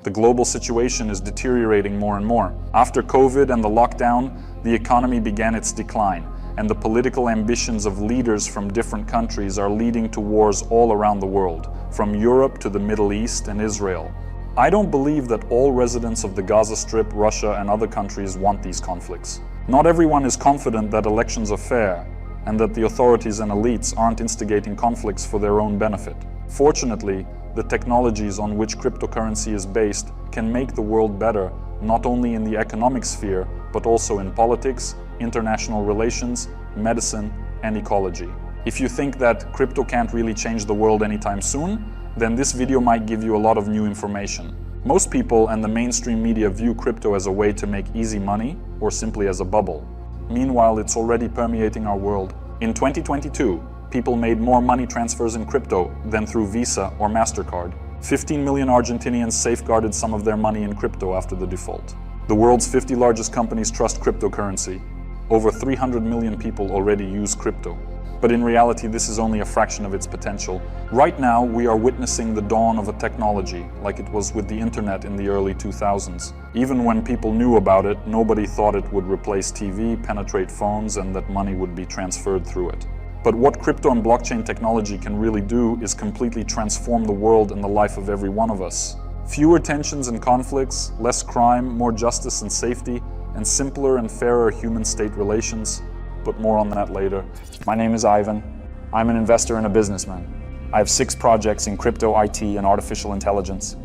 The global situation is deteriorating more and more. After COVID and the lockdown, the economy began its decline, and the political ambitions of leaders from different countries are leading to wars all around the world, from Europe to the Middle East and Israel. I don't believe that all residents of the Gaza Strip, Russia and other countries want these conflicts. Not everyone is confident that elections are fair, and that the authorities and elites aren't instigating conflicts for their own benefit. Fortunately, the technologies on which cryptocurrency is based can make the world better, not only in the economic sphere, but also in politics, international relations, medicine, and ecology. If you think that crypto can't really change the world anytime soon, then this video might give you a lot of new information. Most people and the mainstream media view crypto as a way to make easy money, or simply as a bubble. Meanwhile, it's already permeating our world. In 2022, people made more money transfers in crypto than through Visa or MasterCard. 15 million Argentinians safeguarded some of their money in crypto after the default. The world's 50 largest companies trust cryptocurrency. Over 300 million people already use crypto. But in reality, this is only a fraction of its potential. Right now, we are witnessing the dawn of a technology, like it was with the internet in the early 2000s. Even when people knew about it, nobody thought it would replace TV, penetrate phones, and that money would be transferred through it. But what crypto and blockchain technology can really do is completely transform the world and the life of every one of us. Fewer tensions and conflicts, less crime, more justice and safety, and simpler and fairer human-state relations. But more on that later. My name is Ivan. I'm an investor and a businessman. I have 6 projects in crypto, IT, and artificial intelligence.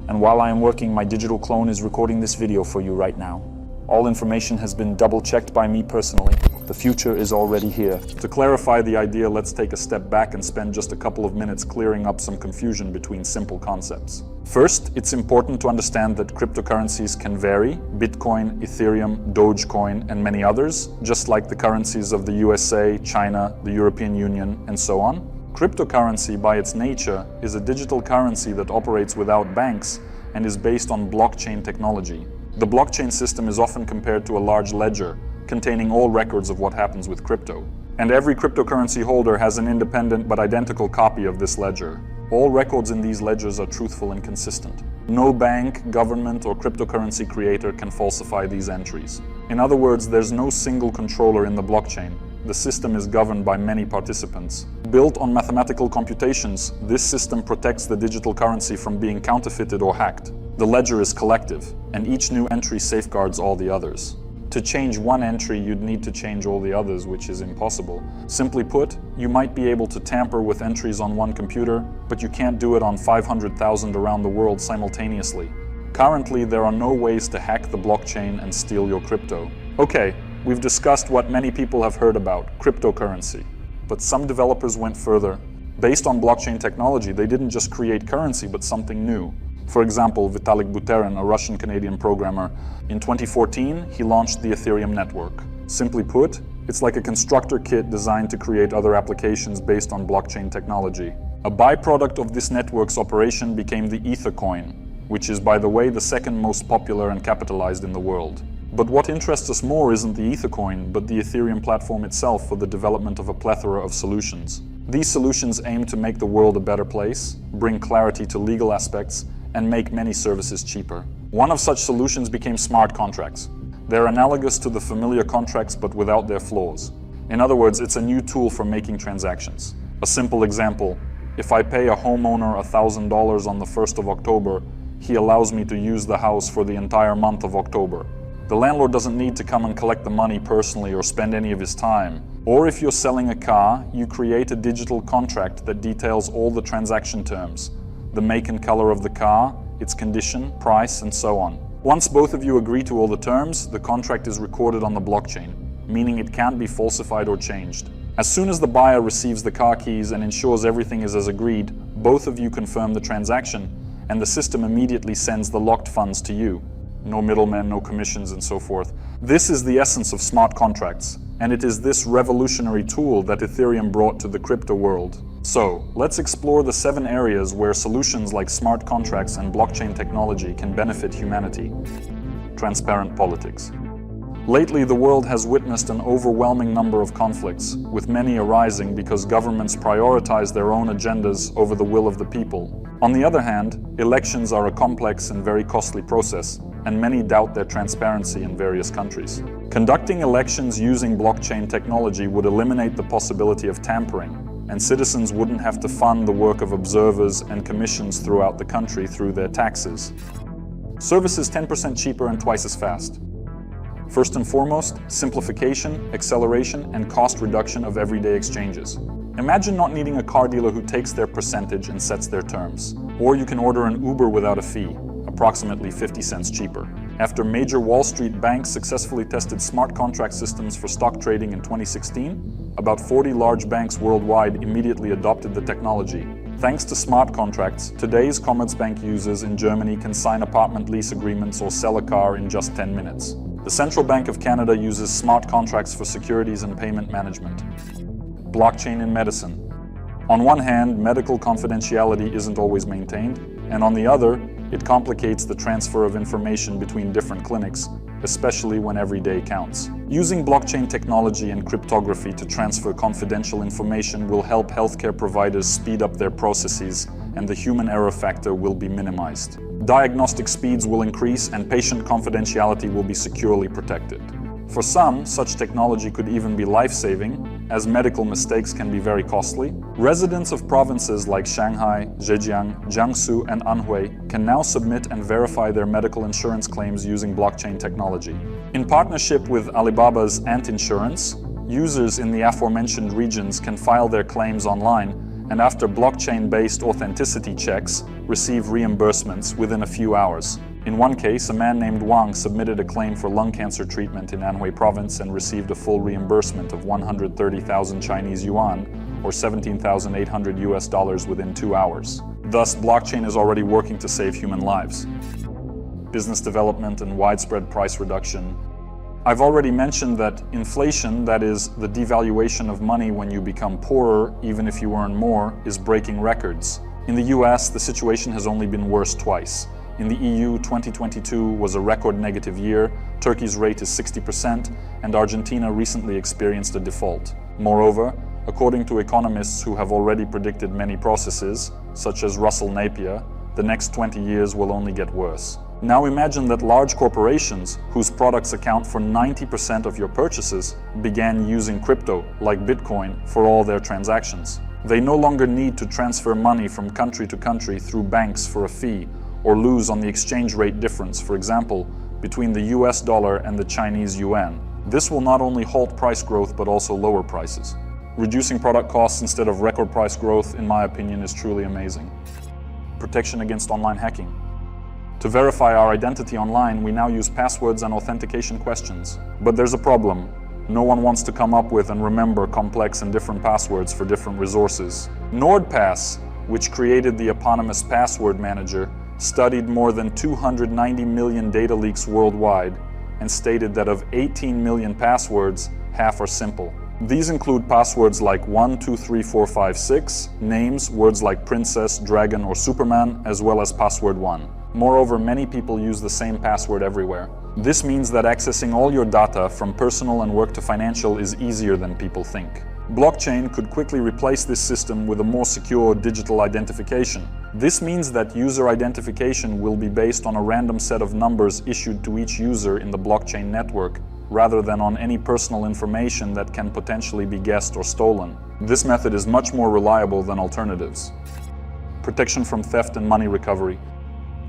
And while I am working, my digital clone is recording this video for you right now. All information has been double-checked by me personally. The future is already here. To clarify the idea, let's take a step back and spend just a couple of minutes clearing up some confusion between simple concepts. First, it's important to understand that cryptocurrencies can vary. Bitcoin, Ethereum, Dogecoin, and many others, just like the currencies of the USA, China, the European Union, and so on. Cryptocurrency, by its nature, is a digital currency that operates without banks and is based on blockchain technology. The blockchain system is often compared to a large ledger, containing all records of what happens with crypto. And every cryptocurrency holder has an independent but identical copy of this ledger. All records in these ledgers are truthful and consistent. No bank, government, or cryptocurrency creator can falsify these entries. In other words, there's no single controller in the blockchain. The system is governed by many participants. Built on mathematical computations, this system protects the digital currency from being counterfeited or hacked. The ledger is collective, and each new entry safeguards all the others. To change one entry, you'd need to change all the others, which is impossible. Simply put, you might be able to tamper with entries on one computer, but you can't do it on 500,000 around the world simultaneously. Currently, there are no ways to hack the blockchain and steal your crypto. Okay, we've discussed what many people have heard about, cryptocurrency. But some developers went further. Based on blockchain technology, they didn't just create currency, but something new. For example, Vitalik Buterin, a Russian-Canadian programmer, in 2014, he launched the Ethereum network. Simply put, it's like a constructor kit designed to create other applications based on blockchain technology. A byproduct of this network's operation became the Ether coin, which is, by the way, the second most popular and capitalized in the world. But what interests us more isn't the Ether coin, but the Ethereum platform itself for the development of a plethora of solutions. These solutions aim to make the world a better place, bring clarity to legal aspects, and make many services cheaper. One of such solutions became smart contracts. They're analogous to the familiar contracts but without their flaws. In other words, it's a new tool for making transactions. A simple example, if I pay a homeowner $1,000 on the 1st of October, he allows me to use the house for the entire month of October. The landlord doesn't need to come and collect the money personally or spend any of his time. Or if you're selling a car, you create a digital contract that details all the transaction terms, the make and color of the car, its condition, price, and so on. Once both of you agree to all the terms, the contract is recorded on the blockchain, meaning it can't be falsified or changed. As soon as the buyer receives the car keys and ensures everything is as agreed, both of you confirm the transaction, and the system immediately sends the locked funds to you. No middlemen, no commissions, and so forth. This is the essence of smart contracts, and it is this revolutionary tool that Ethereum brought to the crypto world. So, let's explore the 7 areas where solutions like smart contracts and blockchain technology can benefit humanity. Transparent politics. Lately, the world has witnessed an overwhelming number of conflicts, with many arising because governments prioritize their own agendas over the will of the people. On the other hand, elections are a complex and very costly process, and many doubt their transparency in various countries. Conducting elections using blockchain technology would eliminate the possibility of tampering, and citizens wouldn't have to fund the work of observers and commissions throughout the country through their taxes. Services 10% cheaper and twice as fast. First and foremost, simplification, acceleration, and cost reduction of everyday exchanges. Imagine not needing a car dealer who takes their percentage and sets their terms. Or you can order an Uber without a fee, approximately 50 cents cheaper. After major Wall Street banks successfully tested smart contract systems for stock trading in 2016, about 40 large banks worldwide immediately adopted the technology. Thanks to smart contracts, today's Commerzbank users in Germany can sign apartment lease agreements or sell a car in just 10 minutes. The Central Bank of Canada uses smart contracts for securities and payment management. Blockchain in medicine. On one hand, medical confidentiality isn't always maintained, and on the other, it complicates the transfer of information between different clinics, especially when every day counts. Using blockchain technology and cryptography to transfer confidential information will help healthcare providers speed up their processes, and the human error factor will be minimized. Diagnostic speeds will increase and patient confidentiality will be securely protected. For some, such technology could even be life-saving, as medical mistakes can be very costly. Residents of provinces like Shanghai, Zhejiang, Jiangsu, and Anhui can now submit and verify their medical insurance claims using blockchain technology. In partnership with Alibaba's Ant Insurance, users in the aforementioned regions can file their claims online and after blockchain-based authenticity checks, receive reimbursements within a few hours. In one case, a man named Wang submitted a claim for lung cancer treatment in Anhui province and received a full reimbursement of 130,000 Chinese yuan, or $17,800 US within 2 hours. Thus, blockchain is already working to save human lives. Business development and widespread price reduction. I've already mentioned that inflation, that is, the devaluation of money when you become poorer, even if you earn more, is breaking records. In the US, the situation has only been worse twice. In the EU, 2022 was a record negative year, Turkey's rate is 60%, and Argentina recently experienced a default. Moreover, according to economists who have already predicted many processes, such as Russell Napier, the next 20 years will only get worse. Now imagine that large corporations, whose products account for 90% of your purchases, began using crypto, like Bitcoin, for all their transactions. They no longer need to transfer money from country to country through banks for a fee, or lose on the exchange rate difference, for example, between the US dollar and the Chinese yuan. This will not only halt price growth but also lower prices. Reducing product costs instead of record price growth, in my opinion, is truly amazing. Protection against online hacking. To verify our identity online, we now use passwords and authentication questions. But there's a problem. No one wants to come up with and remember complex and different passwords for different resources. NordPass, which created the eponymous password manager, studied more than 290 million data leaks worldwide and stated that of 18 million passwords, half are simple. These include passwords like 123456, names, words like princess, dragon, or Superman, as well as password 1. Moreover, many people use the same password everywhere. This means that accessing all your data, from personal and work to financial, is easier than people think. Blockchain could quickly replace this system with a more secure digital identification. This means that user identification will be based on a random set of numbers issued to each user in the blockchain network, rather than on any personal information that can potentially be guessed or stolen. This method is much more reliable than alternatives. Protection from theft and money recovery.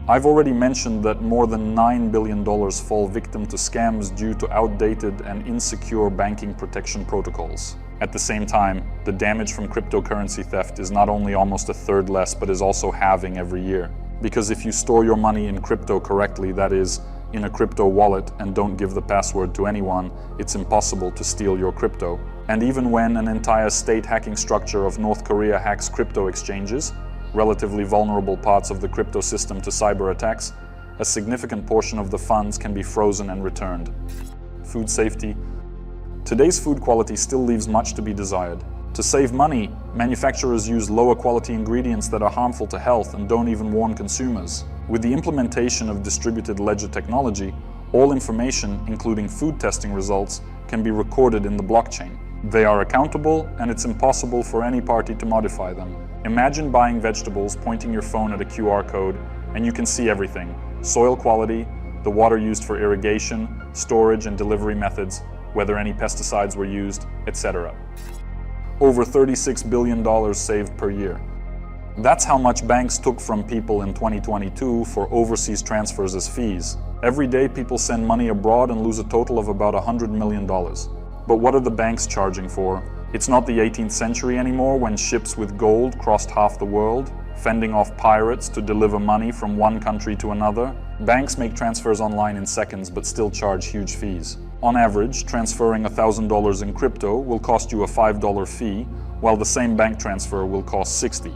I've already mentioned that more than $9 billion fall victim to scams due to outdated and insecure banking protection protocols. At the same time, the damage from cryptocurrency theft is not only almost a third less, but is also halving every year. Because if you store your money in crypto correctly, that is, in a crypto wallet, and don't give the password to anyone, it's impossible to steal your crypto. And even when an entire state hacking structure of North Korea hacks crypto exchanges, relatively vulnerable parts of the crypto system, to cyber attacks, a significant portion of the funds can be frozen and returned. Food safety. Today's food quality still leaves much to be desired. To save money, manufacturers use lower quality ingredients that are harmful to health and don't even warn consumers. With the implementation of distributed ledger technology, all information, including food testing results, can be recorded in the blockchain. They are accountable, and it's impossible for any party to modify them. Imagine buying vegetables, pointing your phone at a QR code, and you can see everything: soil quality, the water used for irrigation, storage and delivery methods, whether any pesticides were used, etc. Over $36 billion saved per year. That's how much banks took from people in 2022 for overseas transfers as fees. Every day people send money abroad and lose a total of about $100 million. But what are the banks charging for? It's not the 18th century anymore, when ships with gold crossed half the world, fending off pirates to deliver money from one country to another. Banks make transfers online in seconds but still charge huge fees. On average, transferring $1,000 in crypto will cost you a $5 fee, while the same bank transfer will cost $60.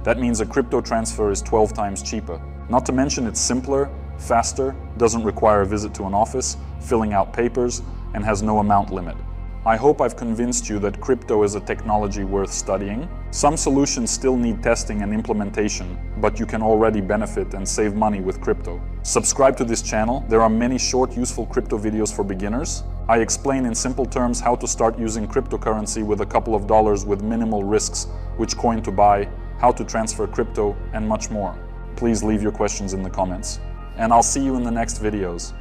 That means a crypto transfer is 12 times cheaper. Not to mention it's simpler, faster, doesn't require a visit to an office, filling out papers, and has no amount limit. I hope I've convinced you that crypto is a technology worth studying. Some solutions still need testing and implementation, but you can already benefit and save money with crypto. Subscribe to this channel. There are many short, useful crypto videos for beginners. I explain in simple terms how to start using cryptocurrency with a couple of dollars with minimal risks, which coin to buy, how to transfer crypto, and much more. Please leave your questions in the comments. And I'll see you in the next videos.